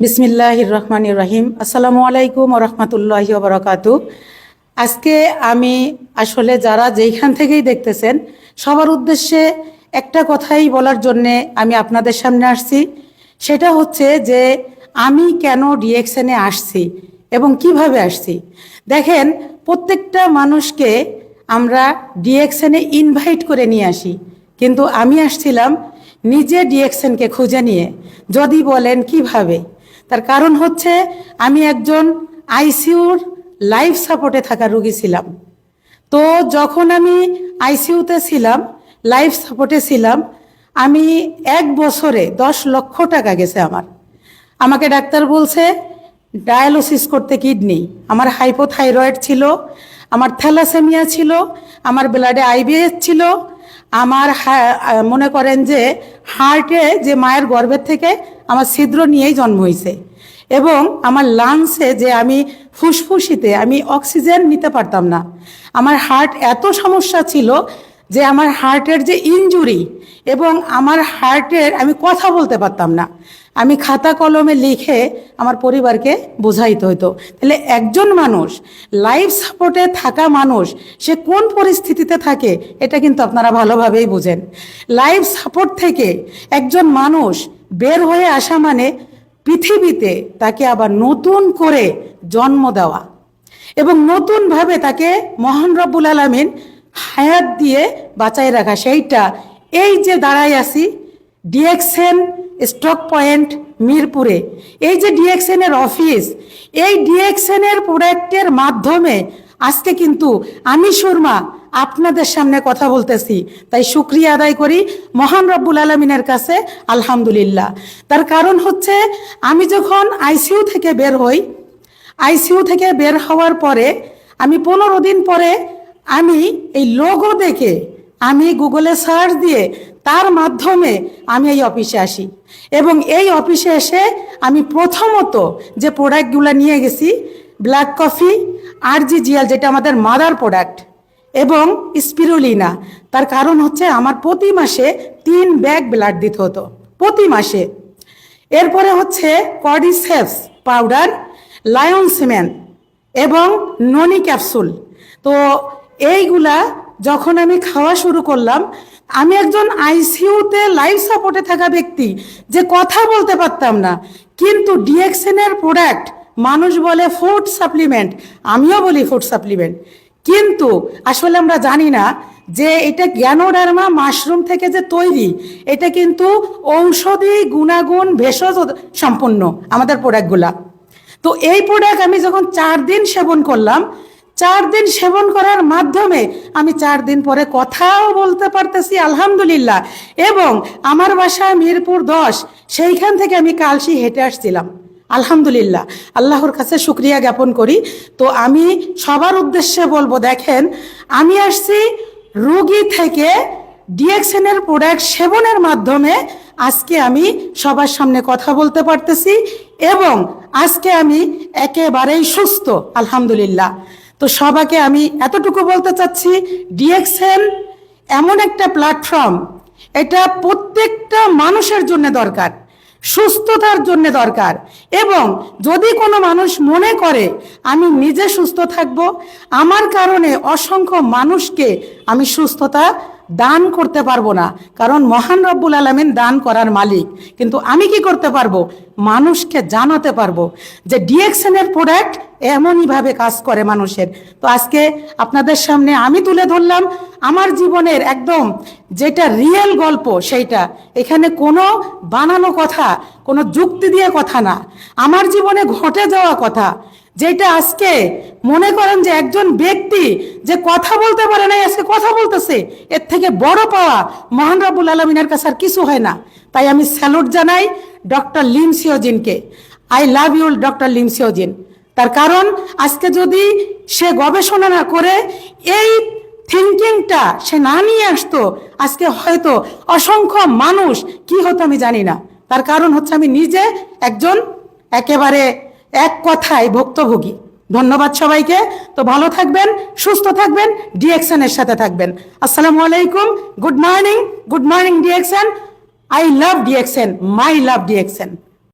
বিসমিল্লাহির রহমানির রহিম। আসসালামু আলাইকুম ওয়া রাহমাতুল্লাহি ওয়া বারাকাতুহু। আজকে আমি আসলে যারা যেইখান থেকেই দেখতেছেন সবার উদ্দেশ্যে একটা কথাই বলার জন্যে আমি আপনাদের সামনে আসছি। সেটা হচ্ছে যে আমি কেন ডিএক্সএনে আসছি এবং কিভাবে আসছি। দেখেন, প্রত্যেকটা মানুষকে আমরা ডিএক্সএনে ইনভাইট করে নিয়ে আসি, কিন্তু আমি আসছিলাম নিজে ডিএক্সএনকে খুঁজে নিয়ে। যদি বলেন কিভাবে, তার কারণ হচ্ছে আমি একজন আইসিইউর লাইফ সাপোর্টে থাকা রোগী ছিলাম। তো যখন আমি আইসিইউতে ছিলাম, লাইফ সাপোর্টে ছিলাম, আমি 1 বছরে 10 লক্ষ টাকা গেছে আমাকে ডাক্তার বলছে ডায়ালিসিস করতে কিডনি, আমার হাইপোথাইরয়েড ছিল, আমার থ্যালাসেমিয়া ছিল, আমার ব্লাডে আইবিএস ছিল, আমার মনে করেন যে হার্টে যে মায়ের গর্ভের থেকে আমার ছিদ্র নিয়েই জন্ম হয়েছে, এবং আমার লাংসে যে আমি ফুসফুসিতে আমি অক্সিজেন নিতে পারতাম না। আমার হার্ট এত সমস্যা ছিল যে আমার হার্টের যে ইনজুরি, এবং আমার হার্টের আমি কথা বলতে পারতাম না, আমি খাতা কলমে লিখে আমার পরিবারকে বোঝাইতে হতো। তাহলে একজন মানুষ লাইফ সাপোর্টে থাকা মানুষ সে কোন পরিস্থিতিতে থাকে এটা কিন্তু আপনারা ভালোভাবেই বুঝেন। লাইফ সাপোর্ট থেকে একজন মানুষ বের হয়ে আসা মানে পৃথিবীতে তাকে আবার নতুন করে জন্ম দেওয়া এবং নতুনভাবে তাকে মহান রব্বুল আলামিন হায়াত দিয়ে বাঁচাই রাখা। সেইটা এই যে দাঁড়াই আছি ডিএক্সএন স্টক পয়েন্ট মিরপুরে, এই যে ডিএক্সএনের অফিস, এই ডিএক্সএনের প্রোডাক্টের মাধ্যমে আজকে কিন্তু আমি সুরমা আপনাদের সামনে কথা বলতেছি। তাই শুকরিয়া আদায় করি মহান রব্বুল আলামিনের কাছে, আলহামদুলিল্লাহ। তার কারণ হচ্ছে আমি যখন আইসিইউ থেকে বের হই, আইসিইউ থেকে বের হওয়ার পরে আমি 15 দিন পরে আমি এই লোগো দেখে আমি গুগলে সার্চ দিয়ে তার মাধ্যমে আমি এই অফিসে আসি, এবং এই অফিসে এসে আমি প্রথমত যে প্রোডাক্টগুলো নিয়ে গেছি ব্ল্যাক কফি, আরজিজিএল যেটা আমাদের মাদার প্রোডাক্ট, এবং স্পিরুলিনা। তার কারণ হচ্ছে আমার প্রতি মাসে 3 ব্যাগ ব্লাড দিতে হতো প্রতি মাসে। এরপরে হচ্ছে কর্ডিসেপস পাউডার, লায়ন সিমেন্ট এবং ননি ক্যাপসুল। তো এইগুলা যখন আমি খাওয়া শুরু করলাম, আমি একজন আইসিইউতে লাইফ সাপোর্টে থাকা ব্যক্তি যে কথা বলতে পারতাম না, কিন্তু ডিএক্সএনের প্রোডাক্ট মানুষ বলে ফুড সাপ্লিমেন্ট, আমিও বলি ফুড সাপ্লিমেন্ট, কিন্তু আসলে আমরা জানি না যে এটা গ্যানোডার্মা মাশরুম থেকে যে তৈরি, এটা কিন্তু ঔষধি গুণাগুণ ভেষজ সম্পন্ন আমাদের প্রোডাক্টগুলা। তো এই প্রোডাক্ট আমি যখন 4 দিন সেবন করলাম, 4 দিন সেবন করার মাধ্যমে আমি 4 দিন পরে কথাও বলতে পারতেছি আলহামদুলিল্লাহ, এবং আমার বাসা মিরপুর 10, সেইখান থেকে আমি কালসি হেঁটে আসছিলাম আলহামদুলিল্লাহ। আল্লাহর কাছে শুকরিয়া জ্ঞাপন করি। তো আমি সবার উদ্দেশ্যে বলবো, দেখেন আমি আসছি রোগী থেকে ডিএক্সএনের প্রোডাক্ট সেবনের মাধ্যমে আজকে আমি সবার সামনে কথা বলতে পারতেছি, এবং আজকে আমি একেবারেই সুস্থ আলহামদুলিল্লাহ। তো সবাইকে আমি এতটুকু বলতে চাচ্ছি, ডিএক্সএন এমন একটা প্ল্যাটফর্ম, এটা প্রত্যেকটা মানুষের জন্য দরকার, সুস্থতার জন্য দরকার। এবং যদি কোনো মানুষ মনে করে আমি নিজে সুস্থ থাকব, আমার কারণে অসংখ্য মানুষকে আমি সুস্থতা দান করতে পারবো না, কারণ মহান রব্বুল আলামিন দান করার মালিক, কিন্তু আমি কি করতে পারবো, মানুষকে জানাতে পারবো যে ডিএক্সএনের প্রোডাক্ট এমনইভাবে কাজ করে মানুষের। তো আজকে আপনাদের সামনে আমি তুলে ধরলাম আমার জীবনের একদম যেটা রিয়েল গল্প, সেইটা এখানে কোনো বানানো কথা, কোনো যুক্তি দিয়ে কথা না, আমার জীবনে ঘটে যাওয়া কথা, যেটা আজকে মনে করেন যে একজন ব্যক্তি যে কথা বলতে পারে না আজকে কথা বলতেছে, এর থেকে বড় পাওয়া মহান রব্বুল আলামিনের কাছে আর কিছু হয় না। তাই আমি স্যালুট জানাই ডক্টর লিম সিওজিনকে। I love you doctor Lim Seojin. তার কারণ আজকে যদি সে গবেষণা না করে এই থিঙ্কিংটা সে না নিয়ে আসতো, আজকে হয়তো অসংখ্য মানুষ কি হতো আমি জানি না। তার কারণ হচ্ছে আমি নিজে একজন একেবারে এক কথায় ভুক্তভোগী। ধন্যবাদ সবাইকে। তো ভালো থাকবেন, সুস্থ থাকবেন, ডিএক্সএনের সাথে থাকবেন। আসসালামু আলাইকুম, good morning DXN. I love DXN, my love DXN.